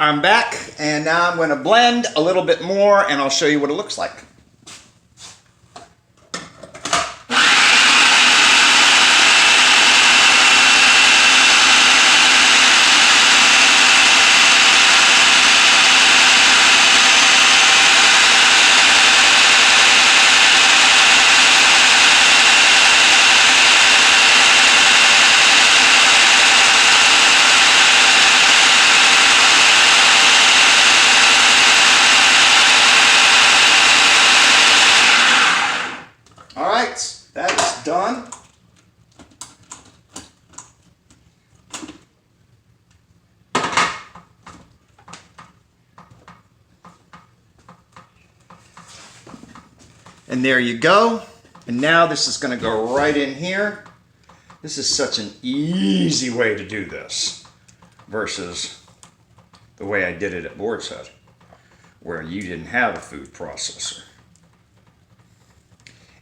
I'm back, and now I'm going to blend a little bit more, and I'll show you what it looks like. That's done. And there you go. And now this is going to go right in here. This is such an easy way to do this versus the way I did it at Boar's Head, where you didn't have a food processor.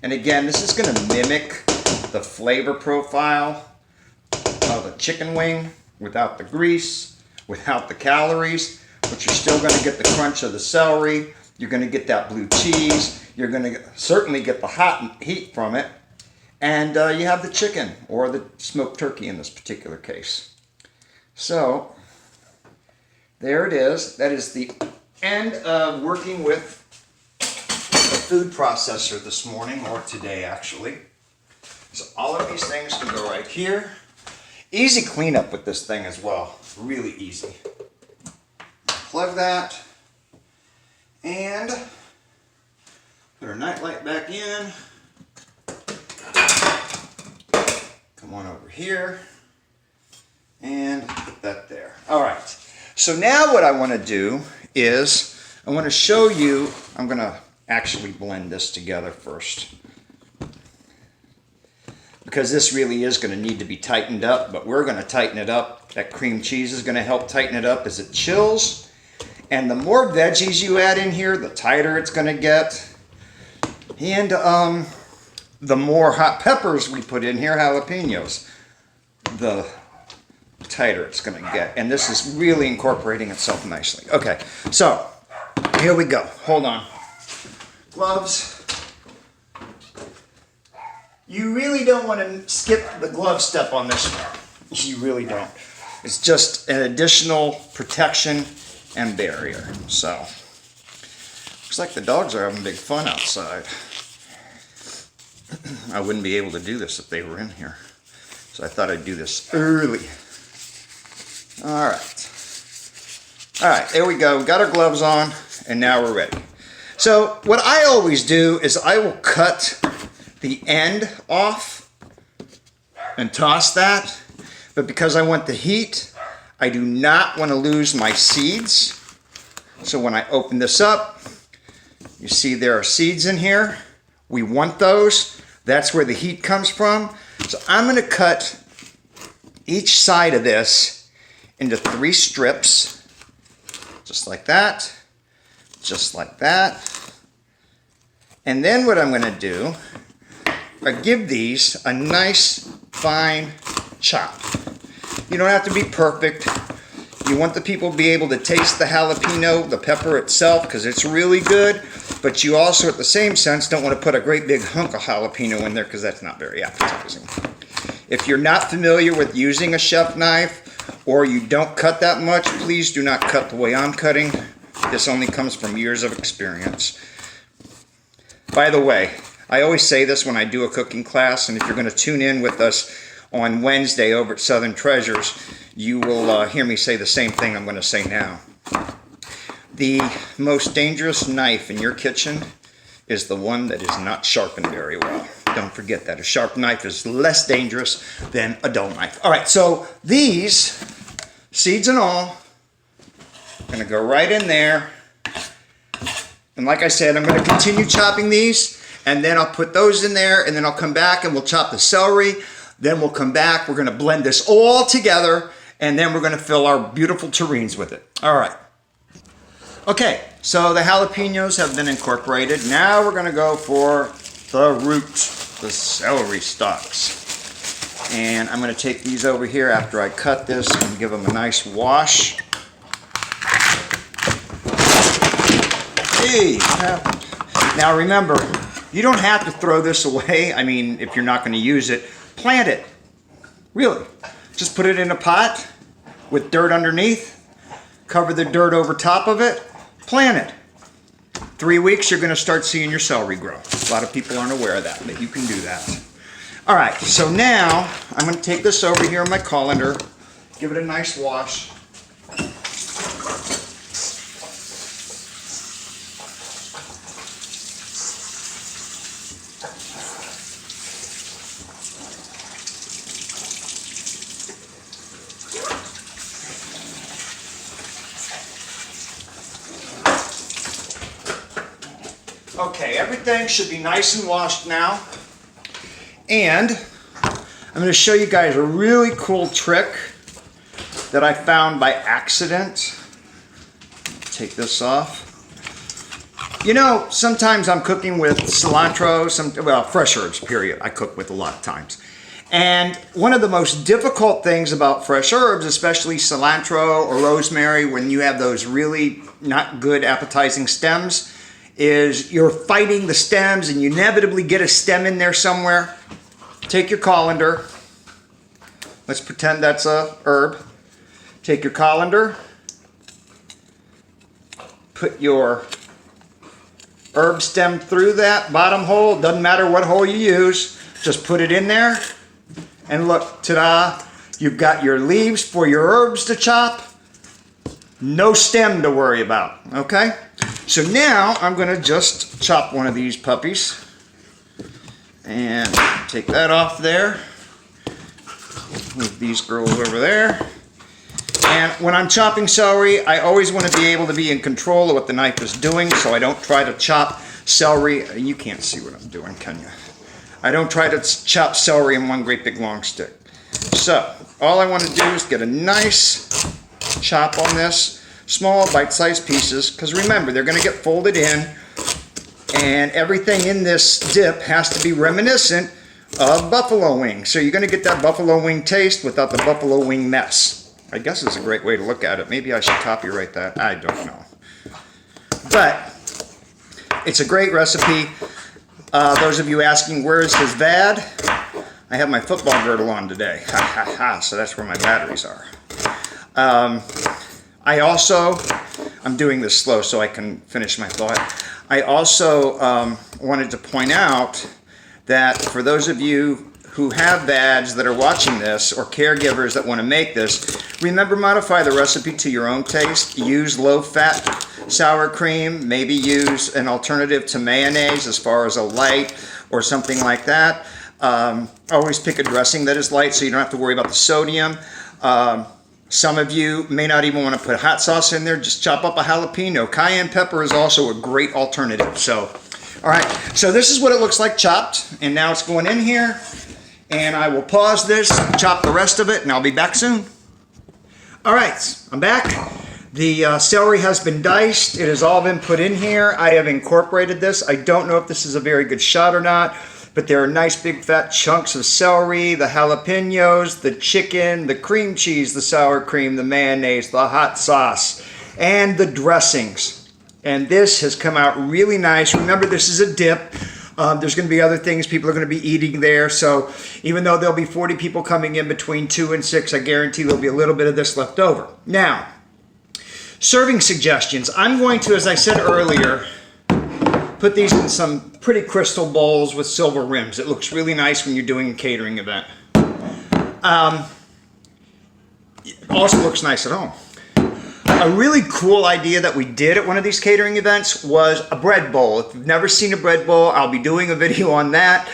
And again, this is going to mimic the flavor profile of a chicken wing without the grease, without the calories, but you're still going to get the crunch of the celery. You're going to get that blue cheese. You're going to certainly get the hot heat from it. And you have the chicken or the smoked turkey in this particular case. So there it is. That is the end of working with food processor this morning, or today actually. So all of these things can go right here. Easy cleanup with this thing as well. Really easy. Plug that and put our nightlight back in. Come on over here and put that there. All right. So now what I want to do is I want to show you, I'm going to actually blend this together first, because this really is going to need to be tightened up, but we're going to tighten it up. That cream cheese is going to help tighten it up as it chills, and the more veggies you add in here, the tighter it's going to get, and the more hot peppers we put in here, jalapenos, the tighter it's going to get, and this is really incorporating itself nicely. Okay, so here we go. Hold on. Gloves. You really don't want to skip the glove step on this one. You really don't. It's just an additional protection and barrier. So, looks like the dogs are having big fun outside. I wouldn't be able to do this if they were in here. So I thought I'd do this early. Alright. Alright, there we go. We got our gloves on, and now we're ready. So what I always do is I will cut the end off and toss that, but because I want the heat, I do not want to lose my seeds. So when I open this up, you see there are seeds in here. We want those. That's where the heat comes from. So I'm going to cut each side of this into 3 strips, just like that. Just like that. And then what I'm going to do, I give these a nice fine chop. You don't have to be perfect. You want the people to be able to taste the jalapeno, the pepper itself, because it's really good. But you also, at the same sense, don't want to put a great big hunk of jalapeno in there, because that's not very appetizing. If you're not familiar with using a chef knife, or you don't cut that much, please do not cut the way I'm cutting. This only comes from years of experience. By the way, I always say this when I do a cooking class, and if you're going to tune in with us on Wednesday over at Southern Treasures, you will hear me say the same thing I'm going to say now. The most dangerous knife in your kitchen is the one that is not sharpened very well. Don't forget that. A sharp knife is less dangerous than a dull knife. All right, so these, seeds and all, I'm going to go right in there. And like I said, I'm going to continue chopping these, and then I'll put those in there, and then I'll come back and we'll chop the celery. Then we'll come back. We're going to blend this all together, and then we're going to fill our beautiful terrines with it. All right. Okay, so the jalapenos have been incorporated. Now we're going to go for the root, the celery stalks. And I'm going to take these over here after I cut this and give them a nice wash. Hey, what happened? Now remember, you don't have to throw this away. I mean, if you're not going to use it, plant it. Really. Just put it in a pot with dirt underneath. Cover the dirt over top of it. Plant it. 3 weeks, you're going to start seeing your celery grow. A lot of people aren't aware of that, but you can do that. All right, so now I'm going to take this over here in my colander, give it a nice wash. Okay, everything should be nice and washed now. And I'm going to show you guys a really cool trick that I found by accident. Take this off. You know, sometimes I'm cooking with cilantro, well, fresh herbs, period. I cook with a lot of times. And one of the most difficult things about fresh herbs, especially cilantro or rosemary, when you have those really not good appetizing stems, is you're fighting the stems and you inevitably get a stem in there somewhere. Take your colander. Let's pretend that's a herb. Take your colander. Put your herb stem through that bottom hole. Doesn't matter what hole you use. Just put it in there. And look, ta-da. You've got your leaves for your herbs to chop. No stem to worry about, okay? So now I'm going to just chop one of these puppies and take that off there. Move these girls over there. And when I'm chopping celery, I always want to be able to be in control of what the knife is doing, so I don't try to chop celery. You can't see what I'm doing, can you? I don't try to chop celery in one great big long stick. So all I want to do is get a nice chop on this. Small bite-sized pieces, because remember, they're going to get folded in, and everything in this dip has to be reminiscent of buffalo wing. So you're going to get that buffalo wing taste without the buffalo wing mess. I guess it's a great way to look at it. Maybe I should copyright that. I don't know. But it's a great recipe. Those of you asking, where is his VAD? I have my football girdle on today. Ha ha ha. So that's where my batteries are. I'm doing this slow so I can finish my thought. I also wanted to point out that for those of you who have VADs that are watching this, or caregivers that want to make this, remember, modify the recipe to your own taste. Use low-fat sour cream. Maybe use an alternative to mayonnaise as far as a light or something like that. Always pick a dressing that is light so you don't have to worry about the sodium. Some of you may not even want to put hot sauce in there. Just chop up a jalapeno. Cayenne pepper is also a great alternative. So, all right. So this is what it looks like chopped. And now it's going in here. And I will pause this, chop the rest of it, and I'll be back soon. All right. I'm back. The celery has been diced. It has all been put in here. I have incorporated this. I don't know if this is a very good shot or not, but there are nice big fat chunks of celery, the jalapenos, the chicken, the cream cheese, the sour cream, the mayonnaise, the hot sauce, and the dressings. And this has come out really nice. Remember, this is a dip. There's going to be other things people are going to be eating there. So even though there'll be 40 people coming in between 2 and 6, I guarantee there'll be a little bit of this left over. Now, serving suggestions. I'm going to, as I said earlier, put these in some pretty crystal bowls with silver rims. It looks really nice when you're doing a catering event. It also looks nice at home. A really cool idea that we did at one of these catering events was a bread bowl. If you've never seen a bread bowl, I'll be doing a video on that.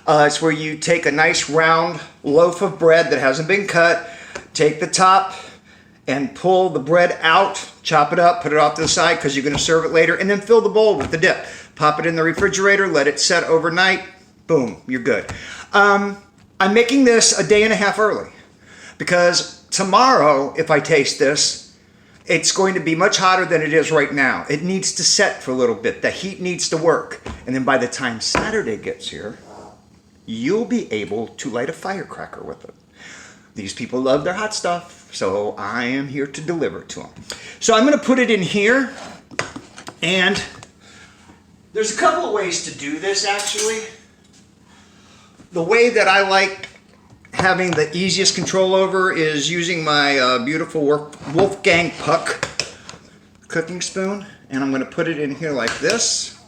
It's where you take a nice round loaf of bread that hasn't been cut, take the top and pull the bread out, chop it up, put it off to the side because you're going to serve it later, and then fill the bowl with the dip. Pop it in the refrigerator, let it set overnight, boom, you're good. I'm making this a day and a half early because tomorrow, if I taste this, it's going to be much hotter than it is right now. It needs to set for a little bit. The heat needs to work. And then by the time Saturday gets here, you'll be able to light a firecracker with it. These people love their hot stuff, so I am here to deliver to them. So I'm going to put it in here, and There's a couple of ways to do this, actually. The way that I like having the easiest control over is using my beautiful Wolfgang Puck cooking spoon, and I'm going to put it in here like this.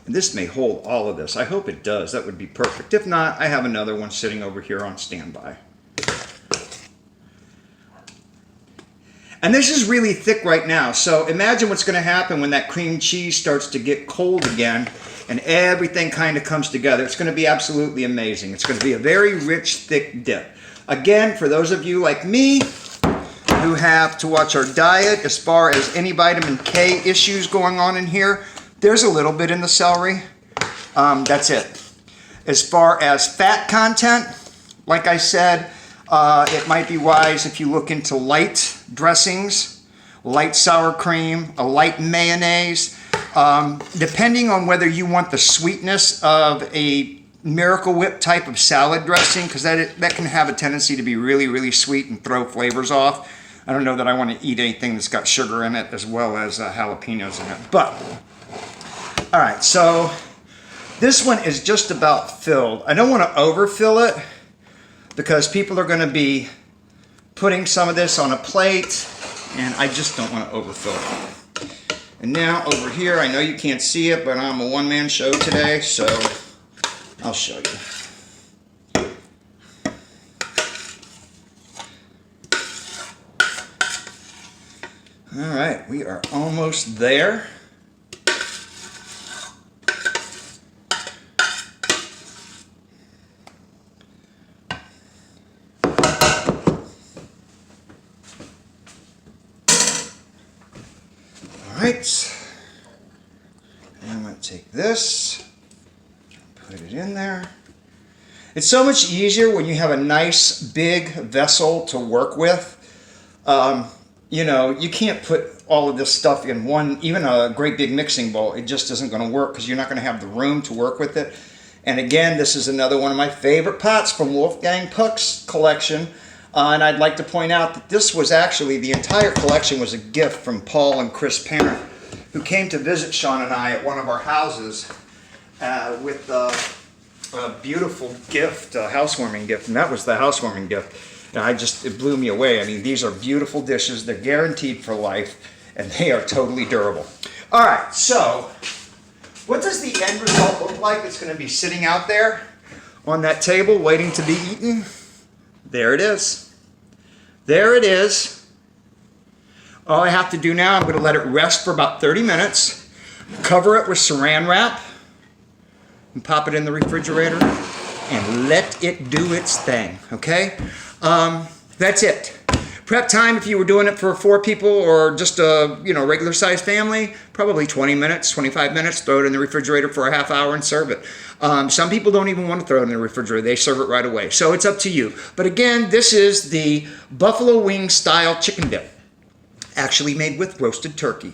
And this may hold all of this. I hope it does. That would be perfect. If not, I have another one sitting over here on standby. And this is really thick right now, so imagine what's going to happen when that cream cheese starts to get cold again and everything kind of comes together. It's going to be absolutely amazing. It's going to be a very rich, thick dip. Again, for those of you like me who have to watch our diet as far as any vitamin K issues going on in here, there's a little bit in the celery. That's it. As far as fat content, like I said, it might be wise if you look into light dressings, light sour cream, a light mayonnaise, depending on whether you want the sweetness of a Miracle Whip type of salad dressing, because that can have a tendency to be really, really sweet and throw flavors off. I don't know that I want to eat anything that's got sugar in it as well as jalapenos in it. But, all right, so this one is just about filled. I don't want to overfill it because people are going to be putting some of this on a plate, and I just don't want to overfill it. And now over here, I know you can't see it, but I'm a one-man show today, so I'll show you. All right, we are almost there. Right, and I'm going to take this, put it in there. It's so much easier when you have a nice big vessel to work with. You know, you can't put all of this stuff in one, even a great big mixing bowl. It just isn't going to work because you're not going to have the room to work with it. And again, this is another one of my favorite pots from Wolfgang Puck's collection. And I'd like to point out that this was actually, the entire collection was a gift from Paul and Chris Parent, who came to visit Sean and I at one of our houses with a beautiful gift, a housewarming gift, and that was the housewarming gift. And it blew me away. I mean, these are beautiful dishes. They're guaranteed for life, and they are totally durable. All right, so what does the end result look like? It's going to be sitting out there on that table waiting to be eaten. There it is. There it is. All I have to do now, I'm going to let it rest for about 30 minutes, cover it with saran wrap, and pop it in the refrigerator, and let it do its thing, okay? That's it. Prep time, if you were doing it for 4 people or just a regular sized family, probably 20 minutes, 25 minutes, throw it in the refrigerator for a half hour and serve it. Some people don't even want to throw it in the refrigerator. They serve it right away. So it's up to you. But again, this is the buffalo wing style chicken dip, actually made with roasted turkey,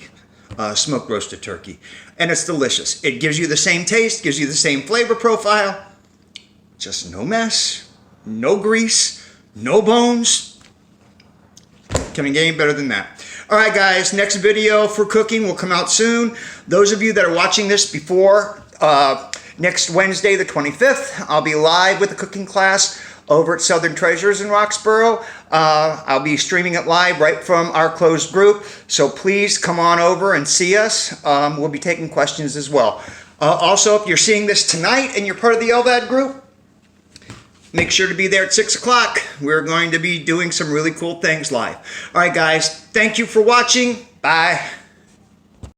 smoked roasted turkey. And it's delicious. It gives you the same taste, gives you the same flavor profile, just no mess, no grease, no bones. Can it get any better than that? All right, guys, next video for cooking will come out soon. Those of you that are watching this before next Wednesday, the 25th, I'll be live with the cooking class over at Southern Treasures in Roxborough. I'll be streaming it live right from our closed group, so please come on over and see us. We'll be taking questions as well. Also, if you're seeing this tonight and you're part of the LVAD group, make sure to be there at 6 o'clock. We're going to be doing some really cool things live. All right, guys, thank you for watching. Bye.